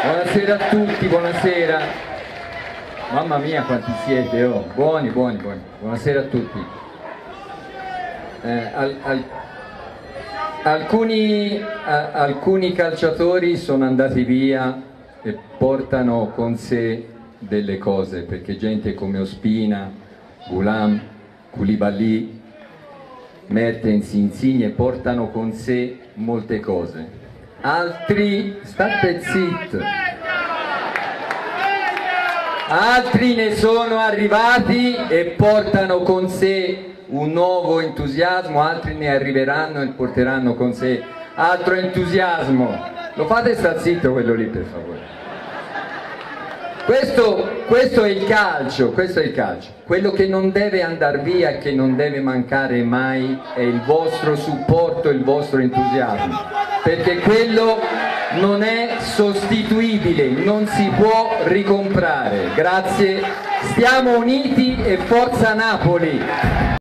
Buonasera a tutti, buonasera. Mamma mia quanti siete, oh. Buoni. Buonasera a tutti. Alcuni calciatori sono andati via e portano con sé delle cose, perché gente come Ospina, Ghulam, Koulibaly, Mertens, Insigne portano con sé molte cose. Altri, state zitti, altri ne sono arrivati e portano con sé un nuovo entusiasmo, altri ne arriveranno e porteranno con sé altro entusiasmo. Lo fate sta zitto quello lì, per favore. Questo è il calcio, Quello che non deve andare via e che non deve mancare mai è il vostro supporto, il vostro entusiasmo, perché quello non è sostituibile, non si può ricomprare. Grazie, stiamo uniti e forza Napoli!